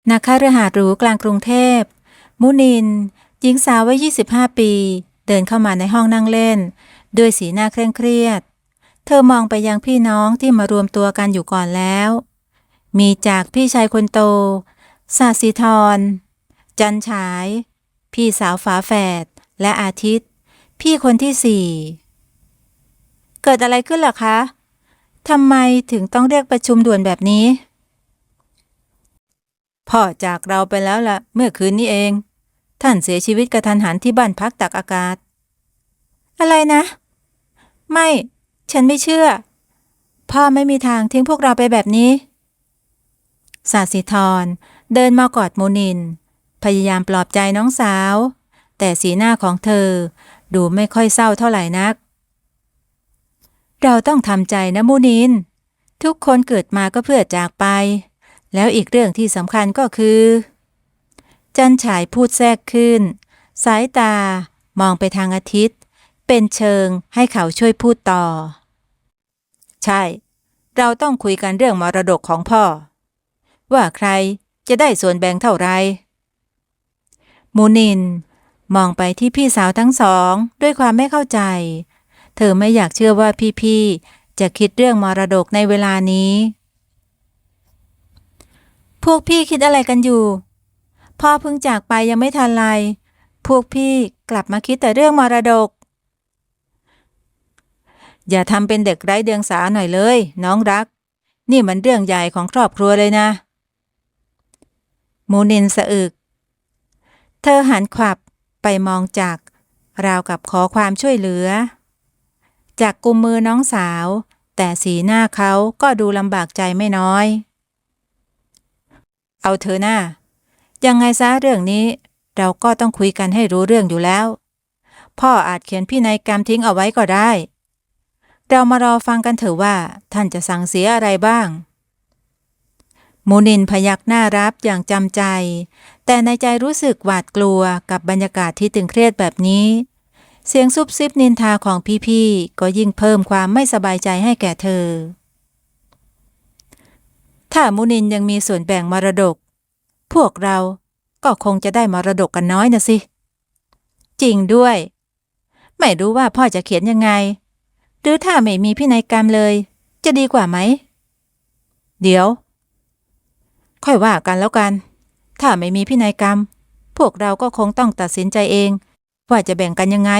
ณคฤหาสน์หรูกลางกรุงเทพมุนินหญิงสาววัย25 ปีเดินเข้ามาในห้องนั่งเล่นด้วยสีหน้าเคร่งเครียดเธอมองไปยังพี่น้องที่มารวมตัวกันอยู่ก่อนแล้วมีจากพี่ชายคนโตศาสิธรจันฉายพี่สาวฝาแฝดและอาทิตย์พี่คนที่สี่เกิดอะไรขึ้นล่ะคะทำไมถึงต้องเรียกประชุมด่วนแบบนี้พ่อจากเราไปแล้วล่ะเมื่อคืนนี้เองท่านเสียชีวิตกระทันหันที่บ้านพักตากอากาศอะไรนะไม่ฉันไม่เชื่อพ่อไม่มีทางทิ้งพวกเราไปแบบนี้ศาสิธรเดินมากอดมูนินพยายามปลอบใจน้องสาวแต่สีหน้าของเธอดูไม่ค่อยเศร้าเท่าไหร่นักเราต้องทำใจนะมูนินทุกคนเกิดมาก็เพื่อจากไปแล้วอีกเรื่องที่สำคัญก็คือจันฉายพูดแทรกขึ้นสายตามองไปทางอาทิตย์เป็นเชิงให้เขาช่วยพูดต่อใช่เราต้องคุยกันเรื่องมรดกของพ่อว่าใครจะได้ส่วนแบ่งเท่าไรมูนินมองไปที่พี่สาวทั้งสองด้วยความไม่เข้าใจเธอไม่อยากเชื่อว่าพี่ๆจะคิดเรื่องมรดกในเวลานี้พวกพี่คิดอะไรกันอยู่พ่อเพิ่งจากไปยังไม่ทันไรพวกพี่กลับมาคิดแต่เรื่องมรดกอย่าทำเป็นเด็กไร้เดียงสาหน่อยเลยน้องรักนี่มันเรื่องใหญ่ของครอบครัวเลยนะมูนินสะอึกเธอหันขวับไปมองจากราวกับขอความช่วยเหลือจากกุมมือน้องสาวแต่สีหน้าเขาก็ดูลำบากใจไม่น้อยเอาเธอหน้ายังไงซะเรื่องนี้เราก็ต้องคุยกันให้รู้เรื่องอยู่แล้วพ่ออาจเขียนพินัยกรรมทิ้งเอาไว้ก็ได้เรามารอฟังกันเถอะว่าท่านจะสั่งเสียอะไรบ้างมูนินพยักหน้ารับอย่างจำใจแต่ในใจรู้สึกหวาดกลัวกับบรรยากาศที่ตึงเครียดแบบนี้เสียงซุบซิบนินทาของพี่ๆก็ยิ่งเพิ่มความไม่สบายใจให้แก่เธอถ้ามูนินยังมีส่วนแบ่งมรดกพวกเราก็คงจะได้มรดกกันน้อยนะสิจริงด้วยไม่รู้ว่าพ่อจะเขียนยังไงหรือถ้าไม่มีพินัยกรรมเลยจะดีกว่าไหมเดี๋ยวค่อยว่ากันแล้วกันถ้าไม่มีพินัยกรรมพวกเราก็คงต้องตัดสินใจเองว่าจะแบ่งกันยังไง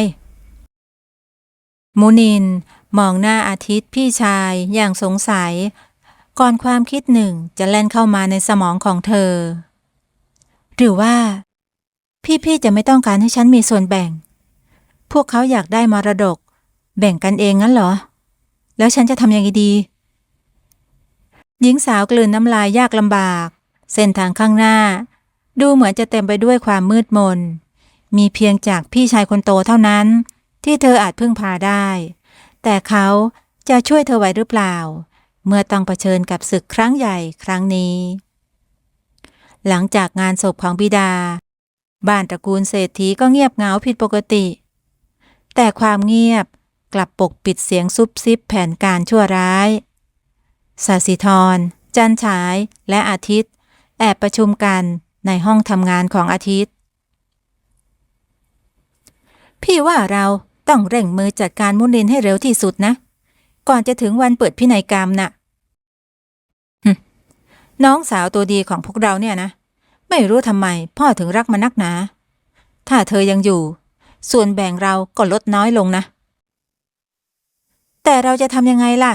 มูนินมองหน้าอาทิตย์พี่ชายอย่างสงสัยก่อนความคิดหนึ่งจะแล่นเข้ามาในสมองของเธอหรือว่าพี่ๆจะไม่ต้องการให้ฉันมีส่วนแบ่งพวกเขาอยากได้มรดกแบ่งกันเองงั้นเหรอแล้วฉันจะทำยังไงดีหญิงสาวกลืนน้ำลายยากลำบากเส้นทางข้างหน้าดูเหมือนจะเต็มไปด้วยความมืดมนมีเพียงจากพี่ชายคนโตเท่านั้นที่เธออาจพึ่งพาได้แต่เขาจะช่วยเธอไว้หรือเปล่าเมื่อต้องเผชิญกับศึกครั้งใหญ่ครั้งนี้หลังจากงานศพของบิดาบ้านตระกูลเศรษฐีก็เงียบเหงาผิดปกติแต่ความเงียบกลับปกปิดเสียงซุบซิบแผนการชั่วร้ายศาสิธรจันฉายและอาทิตย์แอบประชุมกันในห้องทำงานของอาทิตย์พี่ว่าเราต้องเร่งมือจัดการมุนินให้เร็วที่สุดนะก่อนจะถึงวันเปิดพินัยกรรมน่ะน้องสาวตัวดีของพวกเราเนี่ยนะไม่รู้ทำไมพ่อถึงรักมันนักหนาถ้าเธอยังอยู่ส่วนแบ่งเราก็ลดน้อยลงนะแต่เราจะทำยังไงล่ะ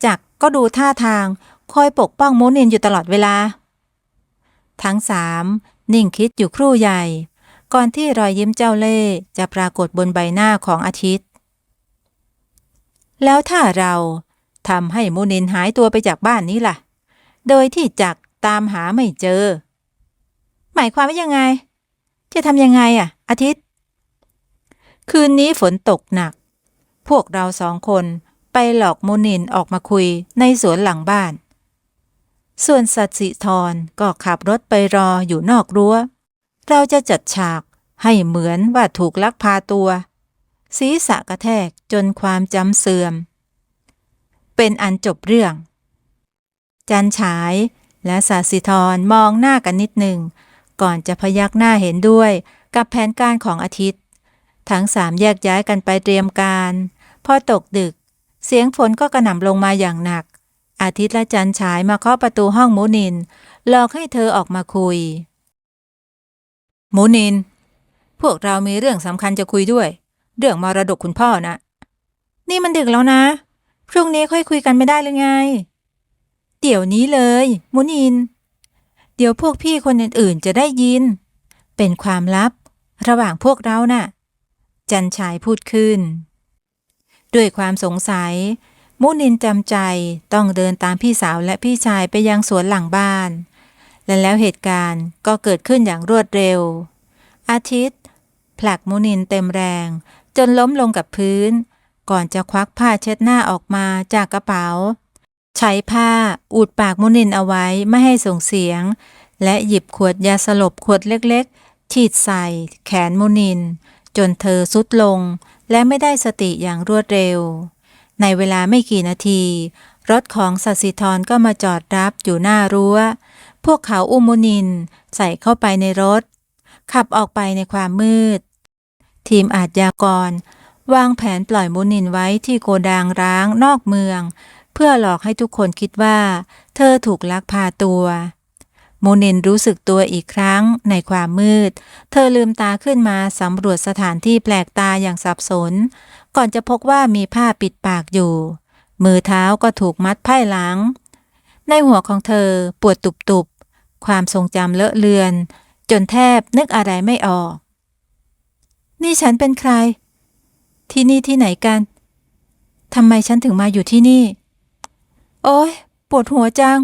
จักรก็ดูท่าทางคอยปกป้องมุนินอยู่ตลอดเวลาทั้งสามนิ่งคิดอยู่ครู่ใหญ่ก่อนที่รอยยิ้มเจ้าเล่ห์จะปรากฏบนใบหน้าของอาทิตย์แล้วถ้าเราทำให้มุนินหายตัวไปจากบ้านนี้ล่ะโดยที่จักรตามหาไม่เจอหมายความว่ายังไงจะทำยังไงอาทิตย์คืนนี้ฝนตกหนักพวกเราสองคนไปหลอกมุนินออกมาคุยในสวนหลังบ้านส่วนสัตสิธรก็ขับรถไปรออยู่นอกรั้วเราจะจัดฉากให้เหมือนว่าถูกลักพาตัวศีรษะกระแทกจนความจำเสื่อมเป็นอันจบเรื่องจันฉาย และศาสิธรมองหน้ากันนิดหนึ่งก่อนจะพยักหน้าเห็นด้วยกับแผนการของอาทิตย์ทั้งสามแยกย้ายกันไปเตรียมการพอตกดึกเสียงฝนก็กระหน่ำลงมาอย่างหนักอาทิตย์และจันฉายมาเคาะประตูห้องมูนินหลอกให้เธอออกมาคุยมูนินพวกเรามีเรื่องสำคัญจะคุยด้วยเรื่องมรดกคุณพ่อนะนี่มันดึกแล้วนะพรุ่งนี้ค่อยคุยกันไม่ได้หรือไงเดี๋ยวนี้เลยมูนินเดี๋ยวพวกพี่คนอื่นๆจะได้ยินเป็นความลับระหว่างพวกเราน่ะจันฉายพูดขึ้นด้วยความสงสัยมูนินจำใจต้องเดินตามพี่สาวและพี่ชายไปยังสวนหลังบ้านและแล้วเหตุการณ์ก็เกิดขึ้นอย่างรวดเร็วอาทิตย์ผลักมูนินเต็มแรงจนล้มลงกับพื้นก่อนจะควักผ้าเช็ดหน้าออกมาจากกระเป๋าใช้ผ้าอุดปากมูนินเอาไว้ไม่ให้ส่งเสียงและหยิบขวดยาสลบขวดเล็กๆฉีดใส่แขนมูนินจนเธอทรุดลงและไม่ได้สติอย่างรวดเร็วในเวลาไม่กี่นาทีรถของศศิธรก็มาจอดรับอยู่หน้ารั้วพวกเขาอุ้มมูนินใส่เข้าไปในรถขับออกไปในความมืดทีมอาชญากรวางแผนปล่อยมูนินไว้ที่โกดังร้างนอกเมืองเพื่อหลอกให้ทุกคนคิดว่าเธอถูกลักพาตัวมูนินรู้สึกตัวอีกครั้งในความมืดเธอลืมตาขึ้นมาสำรวจสถานที่แปลกตาอย่างสับสนก่อนจะพบว่ามีผ้าปิดปากอยู่มือเท้าก็ถูกมัดไพ่หลังในหัวของเธอปวดตุบๆความทรงจำเลอะเลือนจนแทบนึกอะไรไม่ออกนี่ฉันเป็นใครที่นี่ที่ไหนกันทำไมฉันถึงมาอยู่ที่นี่โอ๊ยปวดหัวจัง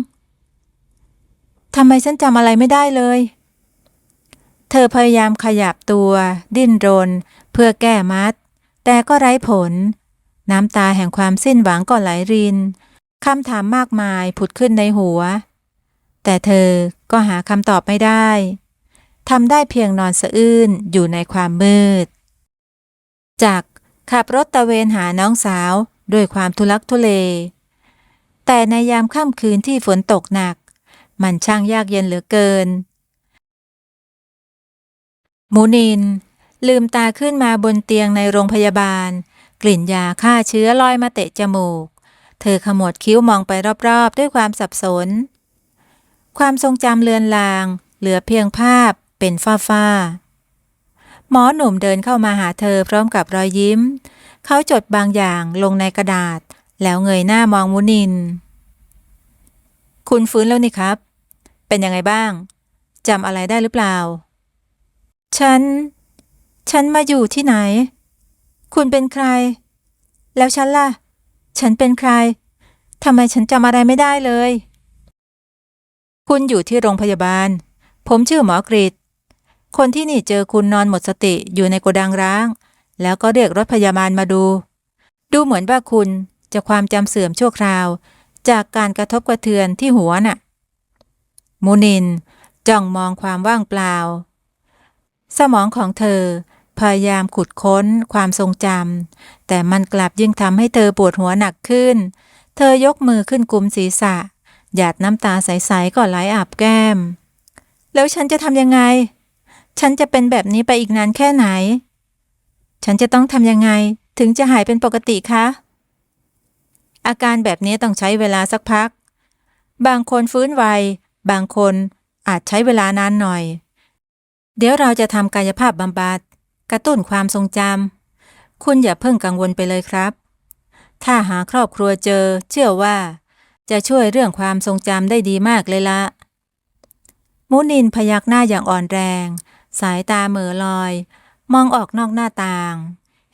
ทำไมฉันจำอะไรไม่ได้เลยเธอพยายามขยับตัวดิ้นรนเพื่อแก้มัดแต่ก็ไร้ผลน้ำตาแห่งความสิ้นหวังก็ไหลรินคำถามมากมายผุดขึ้นในหัวแต่เธอก็หาคำตอบไม่ได้ทำได้เพียงนอนสะอื้นอยู่ในความมืดจากขับรถตะเวนหาน้องสาวด้วยความทุลักทุเลแต่ในยามค่ำคืนที่ฝนตกหนักมันช่างยากเย็นเหลือเกินมูนินลืมตาขึ้นมาบนเตียงในโรงพยาบาลกลิ่นยาฆ่าเชื้อลอยมาเตะจมูกเธอขมวดคิ้วมองไปรอบๆด้วยความสับสนความทรงจำเลือนลางเหลือเพียงภาพเป็นฝ้าๆหมอหนุ่มเดินเข้ามาหาเธอพร้อมกับรอยยิ้มเขาจดบางอย่างลงในกระดาษแล้วเงยหน้ามองมูนินคุณฟื้นแล้วนี่ครับเป็นยังไงบ้างจำอะไรได้หรือเปล่าฉันมาอยู่ที่ไหนคุณเป็นใครแล้วฉันล่ะฉันเป็นใครทำไมฉันจำอะไรไม่ได้เลยคุณอยู่ที่โรงพยาบาลผมชื่อหมอกฤษคนที่นี่เจอคุณนอนหมดสติอยู่ในโกดังร้างแล้วก็เรียกรถพยาบาลมาดูเหมือนว่าคุณจะความจำเสื่อมชั่วคราวจากการกระทบกระเทือนที่หัวน่ะมูนินจ้องมองความว่างเปล่าสมองของเธอพยายามขุดค้นความทรงจำแต่มันกลับยิ่งทำให้เธอปวดหัวหนักขึ้นเธอยกมือขึ้นกุมศีรษะหยาดน้ำตาใสๆก็ไหลอาบแก้มแล้วฉันจะทำยังไงฉันจะเป็นแบบนี้ไปอีกนานแค่ไหนฉันจะต้องทำยังไงถึงจะหายเป็นปกติคะอาการแบบนี้ต้องใช้เวลาสักพักบางคนฟื้นไวบางคนอาจใช้เวลานานหน่อยเดี๋ยวเราจะทำกายภาพบำบัดกระตุ้นความทรงจำคุณอย่าเพิ่งกังวลไปเลยครับถ้าหาครอบครัวเจอเชื่อว่าจะช่วยเรื่องความทรงจำได้ดีมากเลยละมูนินพยักหน้าอย่างอ่อนแรงสายตาเหม่อลอยมองออกนอกหน้าต่าง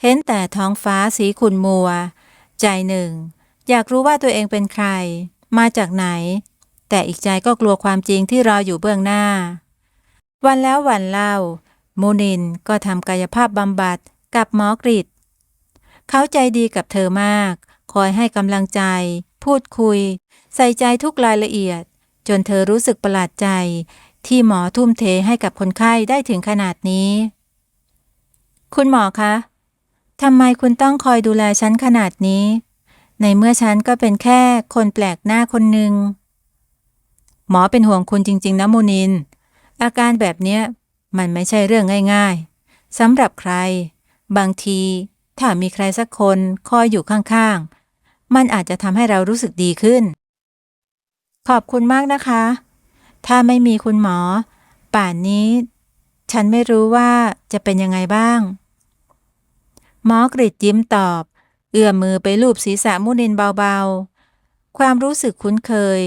เห็นแต่ท้องฟ้าสีขุ่นมัวใจหนึ่งอยากรู้ว่าตัวเองเป็นใครมาจากไหนแต่อีกใจก็กลัวความจริงที่รออยู่เบื้องหน้าวันแล้ววันเล่ามูนินก็ทำกายภาพบำบัดกับหมอกฤษเขาใจดีกับเธอมากคอยให้กำลังใจพูดคุยใส่ใจทุกรายละเอียดจนเธอรู้สึกประหลาดใจที่หมอทุ่มเทให้กับคนไข้ได้ถึงขนาดนี้คุณหมอคะทำไมคุณต้องคอยดูแลฉันขนาดนี้ในเมื่อฉันก็เป็นแค่คนแปลกหน้าคนหนึ่ง หมอเป็นห่วงคุณจริงๆนะมูนินอาการแบบเนี้ยมันไม่ใช่เรื่องง่ายๆสำหรับใครบางทีถ้ามีใครสักคนคอยอยู่ข้างๆมันอาจจะทำให้เรารู้สึกดีขึ้นขอบคุณมากนะคะถ้าไม่มีคุณหมอป่านนี้ฉันไม่รู้ว่าจะเป็นยังไงบ้างหมอกริดยิ้มตอบเอื้อมมือไปลูบศีรษะมูนินเบาๆความรู้สึกคุ้นเคย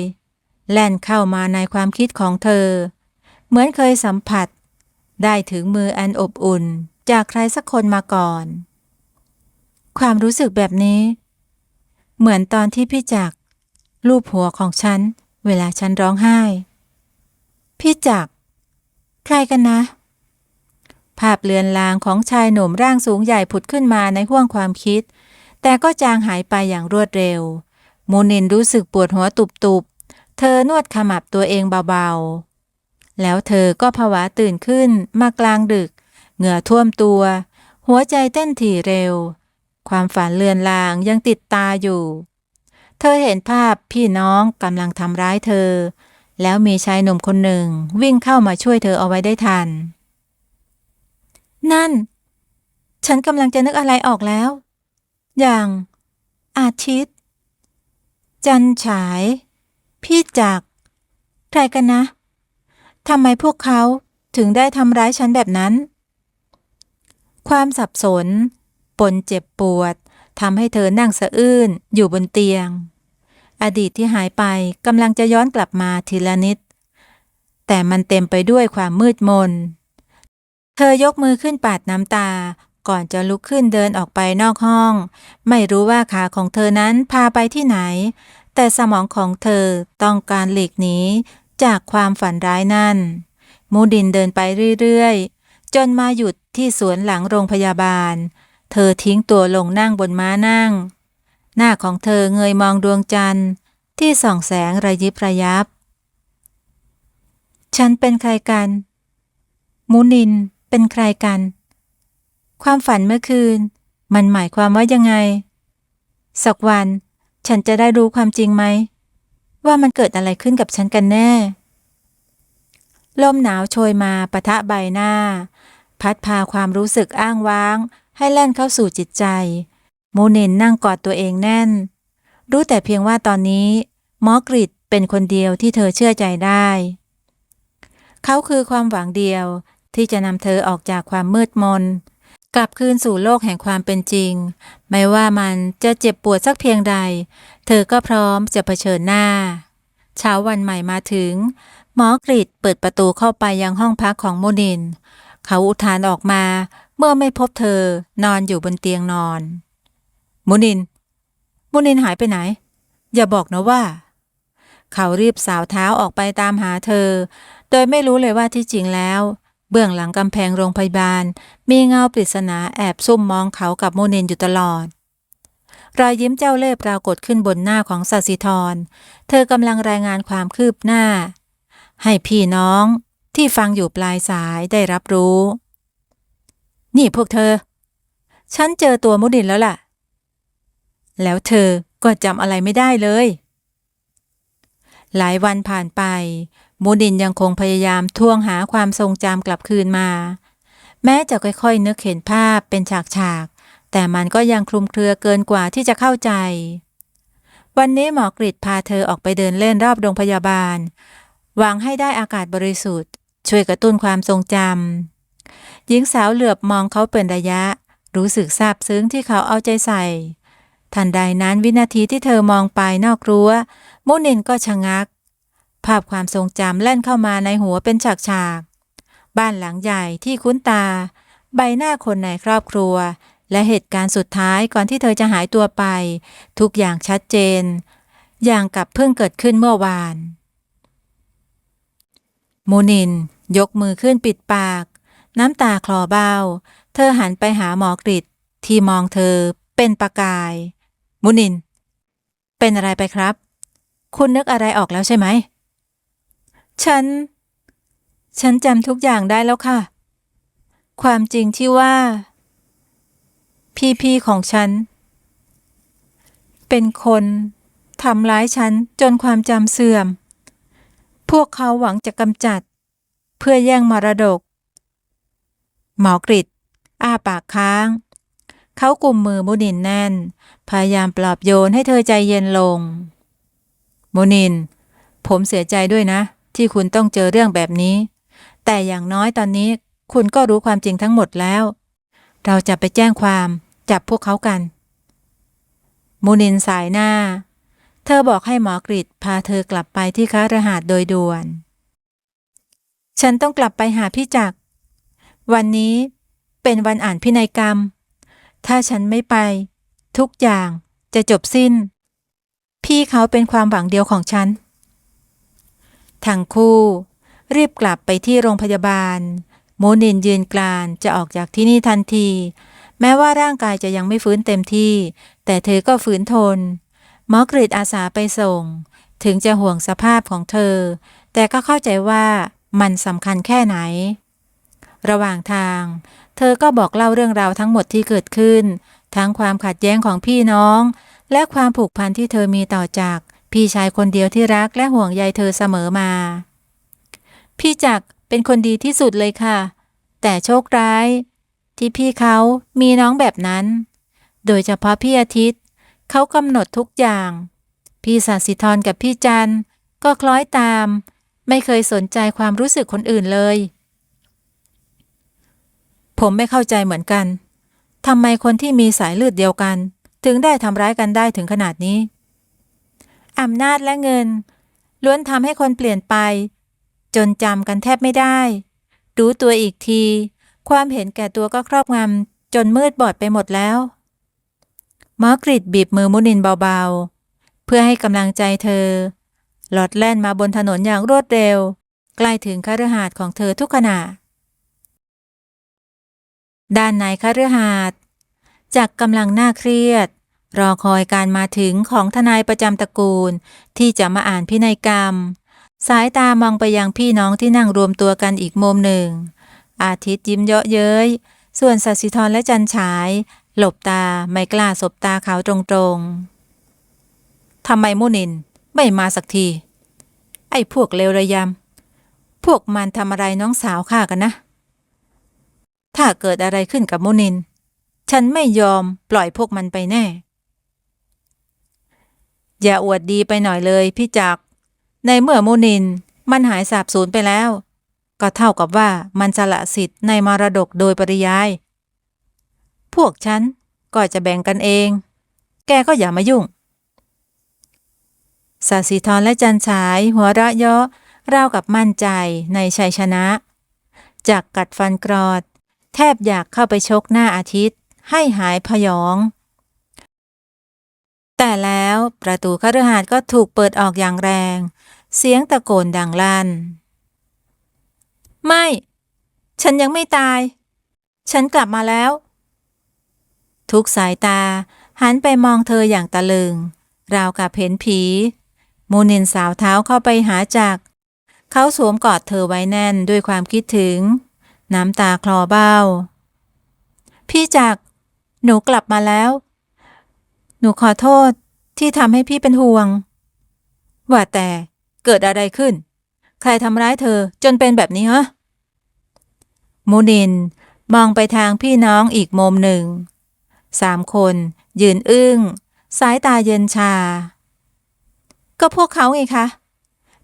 แล่นเข้ามาในความคิดของเธอเหมือนเคยสัมผัสได้ถึงมืออันอบอุ่นจากใครสักคนมาก่อนความรู้สึกแบบนี้เหมือนตอนที่พี่จักรลูบหัวของฉันเวลาฉันร้องไห้พี่จักรใครกันนะภาพเลือนลางของชายหนุ่มร่างสูงใหญ่ผุดขึ้นมาในห้วงความคิดแต่ก็จางหายไปอย่างรวดเร็วมูนินรู้สึกปวดหัวตุบๆเธอนวดขมับตัวเองเบาๆแล้วเธอก็ผวาตื่นขึ้นมากลางดึกเหงื่อท่วมตัวหัวใจเต้นถี่เร็วความฝันเลือนลางยังติดตาอยู่เธอเห็นภาพพี่น้องกำลังทำร้ายเธอแล้วมีชายหนุ่มคนหนึ่งวิ่งเข้ามาช่วยเธอเอาไว้ได้ทันนั่นฉันกำลังจะนึกอะไรออกแล้วอย่างอาทิตย์จันฉายพี่จักรใครกันนะทำไมพวกเขาถึงได้ทำร้ายฉันแบบนั้นความสับสนปนเจ็บปวดทำให้เธอนั่งสะอื้นอยู่บนเตียงอดีตที่หายไปกำลังจะย้อนกลับมาทีละนิดแต่มันเต็มไปด้วยความมืดมนเธอยกมือขึ้นปาดน้ำตาก่อนจะลุกขึ้นเดินออกไปนอกห้องไม่รู้ว่าขาของเธอนั้นพาไปที่ไหนแต่สมองของเธอต้องการหลีกหนีจากความฝันร้ายนั่นมูดินเดินไปเรื่อยๆจนมาหยุดที่สวนหลังโรงพยาบาลเธอทิ้งตัวลงนั่งบนม้านั่งหน้าของเธอเงยมองดวงจันทร์ที่ส่องแสงระยิบระยับฉันเป็นใครกันมูนินเป็นใครกันความฝันเมื่อคืนมันหมายความว่ายังไงสักวันฉันจะได้รู้ความจริงไหมว่ามันเกิดอะไรขึ้นกับฉันกันแน่ลมหนาวโชยมาปะทะใบหน้าพัดพาความรู้สึกอ้างว้างให้แล่นเข้าสู่จิตใจมูนินนั่งกอดตัวเองแน่นรู้แต่เพียงว่าตอนนี้หมอกริดเป็นคนเดียวที่เธอเชื่อใจได้เขาคือความหวังเดียวที่จะนำเธอออกจากความมืดมนกลับคืนสู่โลกแห่งความเป็นจริงไม่ว่ามันจะเจ็บปวดสักเพียงใดเธอก็พร้อมจะเผชิญหน้าเช้าวันใหม่มาถึงหมอกริดเปิดประตูเข้าไปยังห้องพักของมูนินเขาอุทานออกมาเมื่อไม่พบเธอนอนอยู่บนเตียงนอนมูนินหายไปไหนอย่าบอกนะว่าเขารีบสาวเท้าออกไปตามหาเธอโดยไม่รู้เลยว่าที่จริงแล้วเบื้องหลังกำแพงโรงพยาบาลมีเงาปริศนาแอบซุ่มมองเขากับมูนินอยู่ตลอดรอยยิ้มเจ้าเล่ห์ปรากฏขึ้นบนหน้าของศศิธรเธอกำลังรายงานความคืบหน้าให้พี่น้องที่ฟังอยู่ปลายสายได้รับรู้นี่พวกเธอฉันเจอตัวมูนินแล้วล่ะแล้วเธอก็จำอะไรไม่ได้เลยหลายวันผ่านไปมูนินยังคงพยายามทวงหาความทรงจำกลับคืนมาแม้จะค่อยๆนึกเห็นภาพเป็นฉากๆแต่มันก็ยังคลุมเครือเกินกว่าที่จะเข้าใจวันนี้หมอกฤษพาเธอออกไปเดินเล่นรอบโรงพยาบาลหวังให้ได้อากาศบริสุทธิ์ช่วยกระตุ้นความทรงจำหญิงสาวเหลือบมองเขาเป็นระยะรู้สึกซาบซึ้งที่เขาเอาใจใส่ทันใดนั้นวินาทีที่เธอมองไปนอกรั้วมูนินก็ชะงักภาพความทรงจำแล่นเข้ามาในหัวเป็นฉากๆบ้านหลังใหญ่ที่คุ้นตาใบหน้าคนในครอบครัวและเหตุการณ์สุดท้ายก่อนที่เธอจะหายตัวไปทุกอย่างชัดเจนอย่างกับเพิ่งเกิดขึ้นเมื่อวานมูนินยกมือขึ้นปิดปากน้ำตาคลอเบ้าเธอหันไปหาหมอกฤษที่มองเธอเป็นประกายมูนินเป็นอะไรไปครับคุณนึกอะไรออกแล้วใช่ไหมฉันจำทุกอย่างได้แล้วค่ะความจริงที่ว่าพี่ของฉันเป็นคนทำร้ายฉันจนความจำเสื่อม พวกเขาหวังจะกำจัดเพื่อแย่งมรดกหมอกฤตอ้าปากค้างเขากุมมือมุนินแน่นพยายามปลอบโยนให้เธอใจเย็นลงมุนินผมเสียใจด้วยนะที่คุณต้องเจอเรื่องแบบนี้แต่อย่างน้อยตอนนี้คุณก็รู้ความจริงทั้งหมดแล้วเราจะไปแจ้งความจับพวกเขากันมุนินสายหน้าเธอบอกให้หมอกฤตพาเธอกลับไปที่คฤหาสน์โดยด่วนฉันต้องกลับไปหาพี่จักรวันนี้เป็นวันอ่านพินัยกรรมถ้าฉันไม่ไปทุกอย่างจะจบสิ้นพี่เขาเป็นความหวังเดียวของฉันทั้งคู่รีบกลับไปที่โรงพยาบาลโมนินยืนกรานจะออกจากที่นี่ทันทีแม้ว่าร่างกายจะยังไม่ฟื้นเต็มที่แต่เธอก็ฝืนทนหมอกฤตอาสาไปส่งถึงจะห่วงสภาพของเธอแต่ก็เข้าใจว่ามันสำคัญแค่ไหนระหว่างทางเธอก็บอกเล่าเรื่องราวทั้งหมดที่เกิดขึ้นทั้งความขัดแย้งของพี่น้องและความผูกพันที่เธอมีต่อจากพี่ชายคนเดียวที่รักและห่วงใยเธอเสมอมาพี่จักรเป็นคนดีที่สุดเลยค่ะแต่โชคร้ายที่พี่เขามีน้องแบบนั้นโดยเฉพาะพี่อาทิตย์เขากำหนดทุกอย่างพี่ศศิธรกับพี่จันก็คล้อยตามไม่เคยสนใจความรู้สึกคนอื่นเลยผมไม่เข้าใจเหมือนกันทำไมคนที่มีสายเลือดเดียวกันถึงได้ทำร้ายกันได้ถึงขนาดนี้อำนาจและเงินล้วนทำให้คนเปลี่ยนไปจนจำกันแทบไม่ได้รู้ตัวอีกทีความเห็นแก่ตัวก็ครอบงำจนมืดบอดไปหมดแล้วหมอกฤตบีบมือมุนินเบาๆเพื่อให้กำลังใจเธอหลอดแล่นมาบนถนนอย่างรวดเร็วใกล้ถึงคฤหาสน์ของเธอทุกขณะด้านในคฤหาสน์จักรกำลังน่าเครียดรอคอยการมาถึงของทนายประจำตระกูลที่จะมาอ่านพินัยกรรมสายตามองไปยังพี่น้องที่นั่งรวมตัวกันอีกมุมหนึ่งอาทิตย์ยิ้มเยาะเย้ยส่วนศศิธรและจันฉายหลบตาไม่กล้าสบตาเขาตรงๆทำไมมุนินไม่มาสักทีไอ้พวกเลวระยำพวกมันทำอะไรน้องสาวข้ากันนะถ้าเกิดอะไรขึ้นกับมุนินฉันไม่ยอมปล่อยพวกมันไปแน่อย่าอวดดีไปหน่อยเลยพี่จักรในเมื่อมุนินมันหายสาบสูญไปแล้วก็เท่ากับว่ามันสละสิทธิ์ในมรดกโดยปริยายพวกฉันก็จะแบ่งกันเองแกก็อย่ามายุ่งศศิธรและจันฉายหัวเราะเยาะราวกับมั่นใจในชัยชนะจักรกัดฟันกรอดแทบอยากเข้าไปชกหน้าอาทิตย์ให้หายพยองแต่แล้วประตูคฤหาสน์ก็ถูกเปิดออกอย่างแรงเสียงตะโกนดังลั่นไม่ฉันยังไม่ตายฉันกลับมาแล้วทุกสายตาหันไปมองเธออย่างตะลึงราวกับเห็นผีมูนินสาวเท้าเข้าไปหาจักรเขาสวมกอดเธอไว้แน่นด้วยความคิดถึงน้ำตาคลอเบ้าพี่จักรหนูกลับมาแล้วหนูขอโทษที่ทำให้พี่เป็นห่วงว่าแต่เกิดอะไรขึ้นใครทำร้ายเธอจนเป็นแบบนี้ฮะมูนินมองไปทางพี่น้องอีกมุมหนึ่ง3 คนยืนอึ้งสายตาเย็นชาก็พวกเขาไงคะ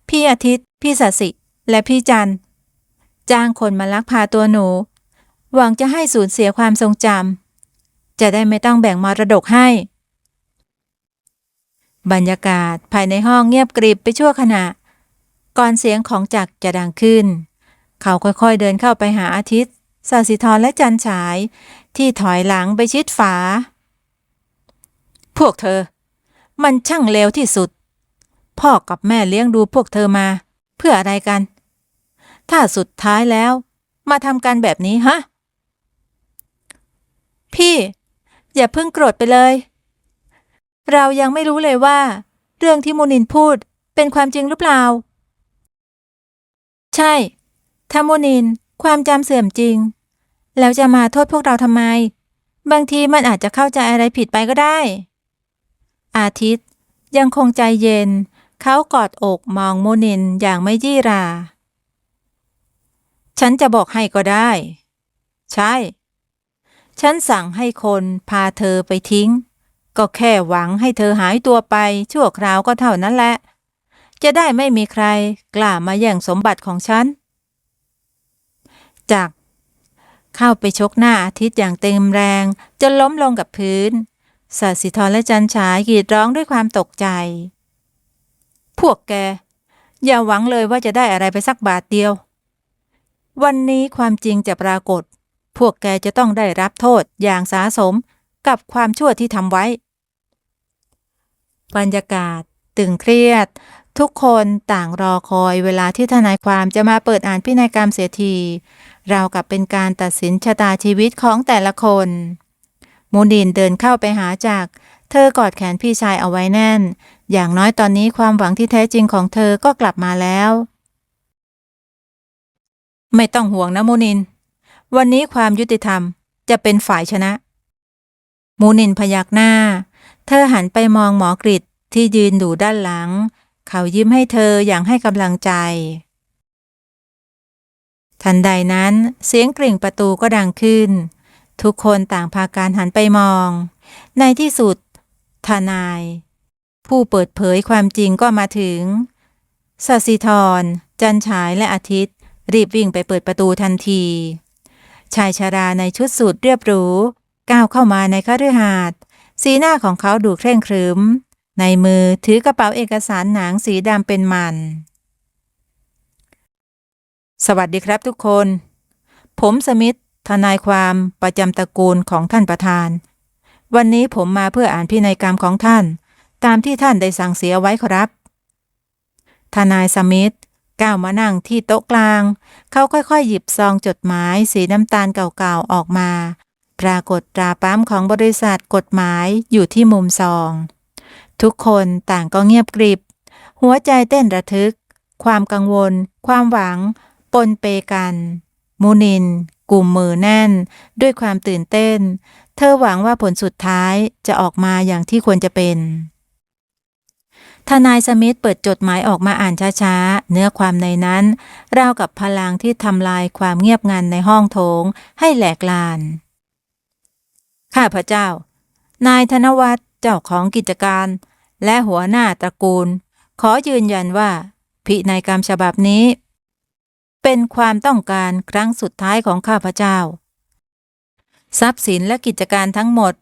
พี่อาทิตย์พี่ศศิและพี่จันจ้างคนมาลักพาตัวหนูหวังจะให้สูญเสียความทรงจำจะได้ไม่ต้องแบ่งมรดกให้บรรยากาศภายในห้องเงียบกริบไปชั่วขณะก่อนเสียงของจักรจะดังขึ้นเขาค่อยๆเดินเข้าไปหาอาทิตย์ศศิธรและจันฉายที่ถอยหลังไปชิดฝาพวกเธอมันช่างเลวที่สุดพ่อกับแม่เลี้ยงดูพวกเธอมาเพื่ออะไรกันถ้าสุดท้ายแล้วมาทำกันแบบนี้ฮะพี่อย่าเพิ่งโกรธไปเลยเรายังไม่รู้เลยว่าเรื่องที่มูนินพูดเป็นความจริงหรือเปล่าใช่ถ้ามูนินความจำเสื่อมจริงแล้วจะมาโทษพวกเราทำไมบางทีมันอาจจะเข้าใจอะไรผิดไปก็ได้อาทิตย์ยังคงใจเย็น เขากอดอกมองมุนินอย่างไม่ยี่ราฉันจะบอกให้ก็ได้ใช่ฉันสั่งให้คนพาเธอไปทิ้งก็แค่หวังให้เธอหายตัวไปชั่วคราวก็เท่านั้นแหละจะได้ไม่มีใครกล้ามาแย่งสมบัติของฉันจากเข้าไปชกหน้าอาทิตย์อย่างเต็มแรงจนล้มลงกับพื้นศาสิธรและจันฉายกรีดร้องด้วยความตกใจพวกแกอย่าหวังเลยว่าจะได้อะไรไปสักบาทเดียววันนี้ความจริงจะปรากฏพวกแกจะต้องได้รับโทษอย่างสาสมกับความชั่วที่ทำไว้บรรยากาศตึงเครียดทุกคนต่างรอคอยเวลาที่ทนายความจะมาเปิดอ่านพินัยกรรมเสียทีราวกับเป็นการตัดสินชะตาชีวิตของแต่ละคนมูนินเดินเข้าไปหาจากเธอกอดแขนพี่ชายเอาไว้แน่นอย่างน้อยตอนนี้ความหวังที่แท้จริงของเธอก็กลับมาแล้วไม่ต้องห่วงนะมูนินวันนี้ความยุติธรรมจะเป็นฝ่ายชนะมูนินพยักหน้าเธอหันไปมองหมอกฤษที่ยืนอยู่ด้านหลังเขายิ้มให้เธออย่างให้กำลังใจทันใดนั้นเสียงกริ่งประตูก็ดังขึ้นทุกคนต่างพากันหันไปมองในที่สุดทนายผู้เปิดเผยความจริงก็มาถึงศศิธรจันฉายและอาทิตย์รีบวิ่งไปเปิดประตูทันทีชายชราในชุดสูทเรียบหรูก้าวเข้ามาในคฤหาสน์สีหน้าของเขาดูเคร่งครึ้มในมือถือกระเป๋าเอกสารหนังสีดำเป็นมันสวัสดีครับทุกคนผมสมิธทนายความประจำตระกูลของท่านประธานวันนี้ผมมาเพื่ออ่านพินัยกรรมของท่านตามที่ท่านได้สั่งเสียไว้ครับทนายสมิธก้าวมานั่งที่โต๊ะกลางเขาค่อยๆหยิบซองจดหมายสีน้ำตาลเก่าๆออกมาปรากฏตราปั๊มของบริษัทกฎหมายอยู่ที่มุมซองทุกคนต่างก็เงียบกริบหัวใจเต้นระทึกความกังวลความหวังปนเปกันมูนินกุมมือแน่นด้วยความตื่นเต้นเธอหวังว่าผลสุดท้ายจะออกมาอย่างที่ควรจะเป็นทนายสมิธเปิดจดหมายออกมาอ่านช้าๆเนื้อความในนั้นราวกับพลังที่ทำลายความเงียบงันในห้องโถงให้แหลกลานข้าพเจ้านายธนวัฒน์เจ้าของกิจการและหัวหน้าตระกูลขอยืนยันว่าพินัยกรรมฉบับนี้เป็นความต้องการครั้งสุดท้ายของข้าพเจ้าทรัพย์สินและกิจการทั้งหมด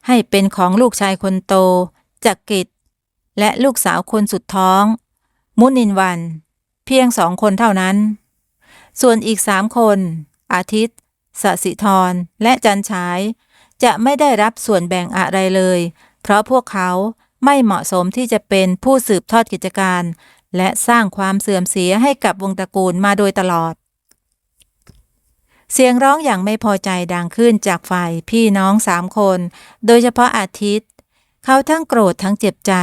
ให้เป็นของลูกชายคนโตจักริดและลูกสาวคนสุดท้องมุนินวันเพียง2 คนเท่านั้นส่วนอีก3 คนอาทิตย์ศศิธรและจันฉายจะไม่ได้รับส่วนแบ่งอะไรเลยเพราะพวกเขาไม่เหมาะสมที่จะเป็นผู้สืบทอดกิจการและสร้างความเสื่อมเสียให้กับวงตระกูลมาโดยตลอดเสียงร้องอย่างไม่พอใจดังขึ้นจากฝ่ายพี่น้อง3 คนโดยเฉพาะอาทิตย์เขาทั้งโกรธทั้งเจ็บใจ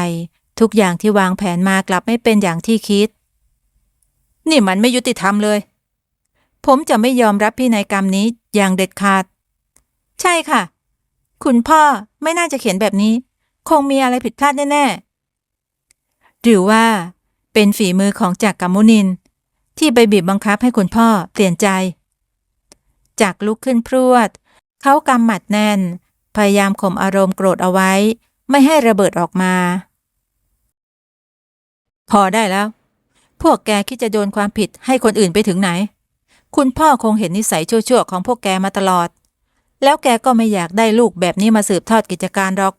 ทุกอย่างที่วางแผนมากลับไม่เป็นอย่างที่คิดนี่มันไม่ยุติธรรมเลยผมจะไม่ยอมรับพินัยกรรมนี้อย่างเด็ดขาดใช่ค่ะคุณพ่อไม่น่าจะเขียนแบบนี้คงมีอะไรผิดพลาดแน่ๆหรือว่าเป็นฝีมือของจักรกับมุนินที่ไปบีบบังคับให้คุณพ่อเปลี่ยนใจจักรลุกขึ้นพรวดเขากำหมัดแน่นพยายามข่มอารมณ์โกรธเอาไว้ไม่ให้ระเบิดออกมาพอได้แล้วพวกแกคิดจะโยนความผิดให้คนอื่นไปถึงไหนคุณพ่อคงเห็นนิสัยชั่วๆของพวกแกมาตลอดแล้วแกก็ไม่อยากได้ลูกแบบนี้มาสืบทอดกิจการหรอก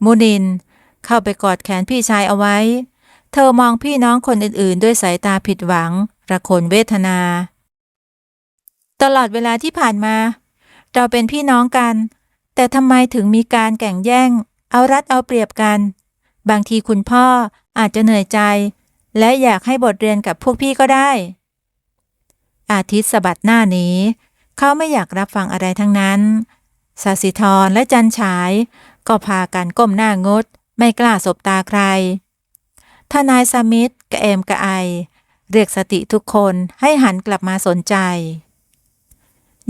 มูนินเข้าไปกอดแขนพี่ชายเอาไว้เธอมองพี่น้องคนอื่นๆด้วยสายตาผิดหวังระคนเวทนาตลอดเวลาที่ผ่านมาเราเป็นพี่น้องกันแต่ทำไมถึงมีการแข่งแย่งเอารัดเอาเปรียบกันบางทีคุณพ่ออาจจะเหนื่อยใจและอยากให้บทเรียนกับพวกพี่ก็ได้อาทิตย์สะบัดหน้าหนีเขาไม่อยากรับฟังอะไรทั้งนั้นศศิธรและจันฉายก็พากันก้มหน้างดไม่กล้าสบตาใครทนายสมิธกระเอมกระไอเรียกสติทุกคนให้หันกลับมาสนใจ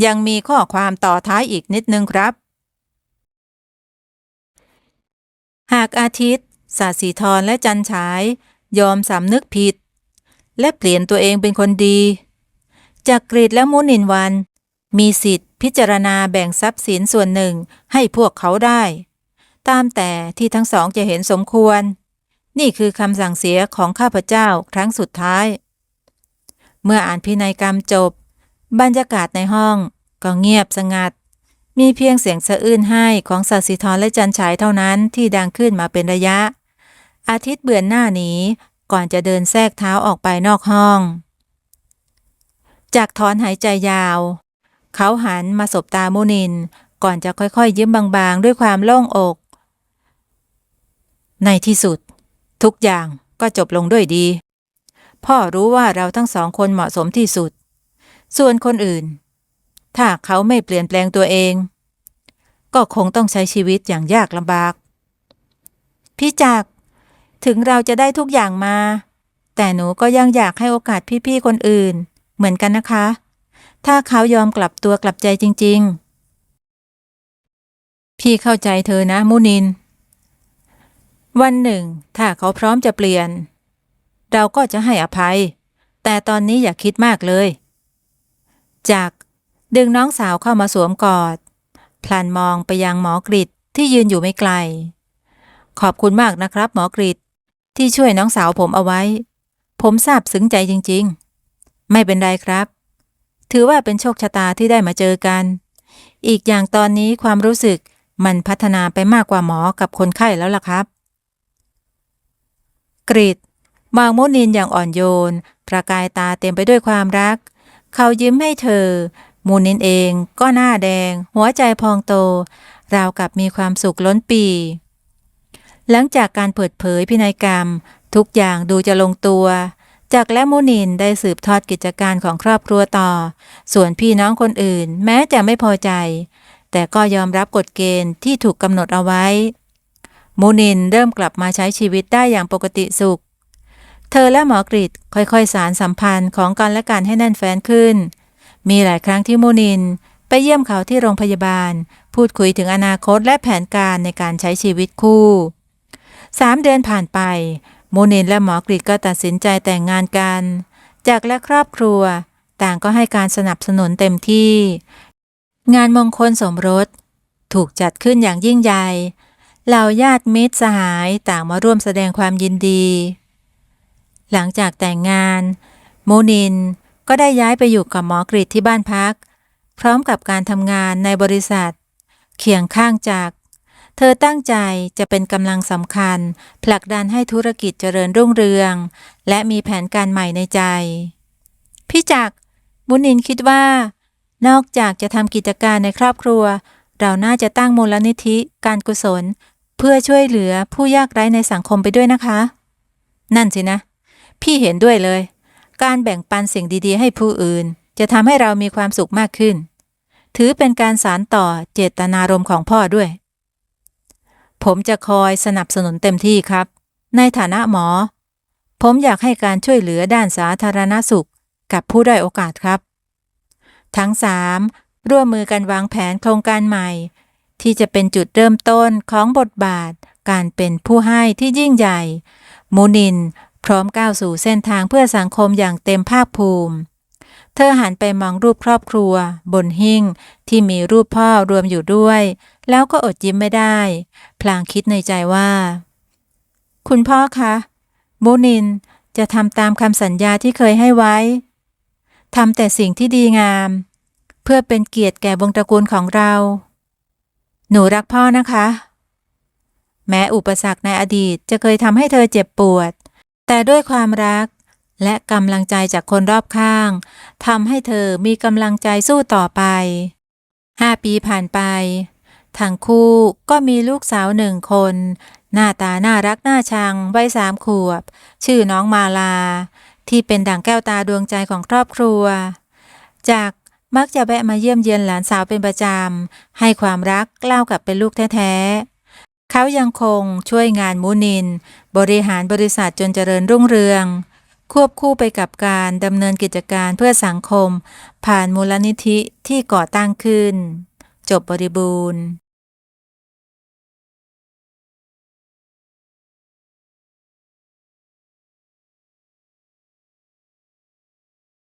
ยังมีข้อความต่อท้ายอีกนิดนึงครับหากอาทิตย์ ศาสีธรและจันฉายยอมสำนึกผิดและเปลี่ยนตัวเองเป็นคนดีจักรีดและมุนินวันมีสิทธิ์พิจารณาแบ่งทรัพย์สินส่วนหนึ่งให้พวกเขาได้ตามแต่ที่ทั้งสองจะเห็นสมควรนี่คือคำสั่งเสียของข้าพเจ้าครั้งสุดท้ายเมื่ออ่านพินัยกรรมจบบรรยากาศในห้องก็เงียบสงัดมีเพียงเสียงสะอื้นไห้ของศาสีธรและจันฉายเท่านั้นที่ดังขึ้นมาเป็นระยะอาทิตย์เบือนหน้าหนีก่อนจะเดินแทรกเท้าออกไปนอกห้องจากถอนหายใจยาวเขาหันมาสบตามุนินก่อนจะค่อยๆยิ้มบางๆด้วยความโล่งอกในที่สุดทุกอย่างก็จบลงด้วยดีพ่อรู้ว่าเราทั้งสองคนเหมาะสมที่สุดส่วนคนอื่นถ้าเขาไม่เปลี่ยนแปลงตัวเองก็คงต้องใช้ชีวิตอย่างยากลำบากพี่จักรถึงเราจะได้ทุกอย่างมาแต่หนูก็ยังอยากให้โอกาสพี่ๆคนอื่นเหมือนกันนะคะถ้าเขายอมกลับตัวกลับใจจริงๆพี่เข้าใจเธอนะมุนินวันหนึ่งถ้าเขาพร้อมจะเปลี่ยนเราก็จะให้อภัยแต่ตอนนี้อย่าคิดมากเลยจักรดึงน้องสาวเข้ามาสวมกอดพลันมองไปยังหมอกฤษที่ยืนอยู่ไม่ไกลขอบคุณมากนะครับหมอกฤษที่ช่วยน้องสาวผมเอาไว้ผมซาบซึ้งใจจริงๆไม่เป็นไรครับถือว่าเป็นโชคชะตาที่ได้มาเจอกันอีกอย่างตอนนี้ความรู้สึกมันพัฒนาไปมากกว่าหมอกับคนไข้แล้วล่ะครับกฤษมองมุนินอย่างอ่อนโยนประกายตาเต็มไปด้วยความรักเขายิ้มให้เธอมุนินเองก็หน้าแดงหัวใจพองโตราวกับมีความสุขล้นปีหลังจากการเปิดเผยพินัยกรรมทุกอย่างดูจะลงตัวจักรและมุนินได้สืบทอดกิจการของครอบครัวต่อส่วนพี่น้องคนอื่นแม้จะไม่พอใจแต่ก็ยอมรับกฎเกณฑ์ที่ถูกกำหนดเอาไว้มุนินเริ่มกลับมาใช้ชีวิตได้อย่างปกติสุขเธอและหมอกฤษค่อยๆสานสัมพันธ์ของกันและกันให้แน่นแฟ้นขึ้นมีหลายครั้งที่มุนินไปเยี่ยมเขาที่โรงพยาบาลพูดคุยถึงอนาคตและแผนการในการใช้ชีวิตคู่3 เดือนผ่านไปมุนินและหมอกฤษก็ตัดสินใจแต่งงานกันจักรและครอบครัวต่างก็ให้การสนับสนุนเต็มที่งานมงคลสมรสถูกจัดขึ้นอย่างยิ่งใหญ่เหล่าญาติมิตรสหายต่างมาร่วมแสดงความยินดีหลังจากแต่งงานมุนินก็ได้ย้ายไปอยู่กับหมอกฤษที่บ้านพักพร้อมกับการทำงานในบริษัทเคียงข้างจักรเธอตั้งใจจะเป็นกำลังสำคัญผลักดันให้ธุรกิจเจริญรุ่งเรืองและมีแผนการใหม่ในใจพี่จักรมุนินคิดว่านอกจากจะทำกิจการในครอบครัวเราน่าจะตั้งมูลนิธิการกุศลเพื่อช่วยเหลือผู้ยากไร้ในสังคมไปด้วยนะคะนั่นสินะพี่เห็นด้วยเลยการแบ่งปันสิ่งดีๆให้ผู้อื่นจะทำให้เรามีความสุขมากขึ้นถือเป็นการสานต่อเจตนารมณ์ของพ่อด้วยผมจะคอยสนับสนุนเต็มที่ครับในฐานะหมอผมอยากให้การช่วยเหลือด้านสาธารณสุขกับผู้ด้อยโอกาสครับทั้ง3ร่วมมือกันวางแผนโครงการใหม่ที่จะเป็นจุดเริ่มต้นของบทบาทการเป็นผู้ให้ที่ยิ่งใหญ่มุนินพร้อมก้าวสู่เส้นทางเพื่อสังคมอย่างเต็มภาคภูมิเธอหันไปมองรูปครอบครัวบนหิ้งที่มีรูปพ่อรวมอยู่ด้วยแล้วก็อดยิ้มไม่ได้พลางคิดในใจว่าคุณพ่อคะมุนินจะทำตามคำสัญญาที่เคยให้ไว้ทำแต่สิ่งที่ดีงามเพื่อเป็นเกียรติแก่วงตระกูลของเราหนูรักพ่อนะคะแม้อุปสรรคในอดีตจะเคยทำให้เธอเจ็บปวดแต่ด้วยความรักและกำลังใจจากคนรอบข้างทำให้เธอมีกำลังใจสู้ต่อไป5 ปีผ่านไปทั้งคู่ก็มีลูกสาว1 คนหน้าตาน่ารักน่าชังวัย3 ขวบชื่อน้องมาลาที่เป็นดั่งแก้วตาดวงใจของครอบครัวจากมักจะแวะมาเยี่ยมเยียนหลานสาวเป็นประจำให้ความรักเล่ากับเป็นลูกแท้ๆเขายังคงช่วยงานมุนินบริหารบริษัทจนเจริญรุ่งเรืองควบคู่ไปกับการดำเนินกิจการเพื่อสังคมผ่านมูลนิธิที่ก่อตั้งขึ้นจบบริบูรณ์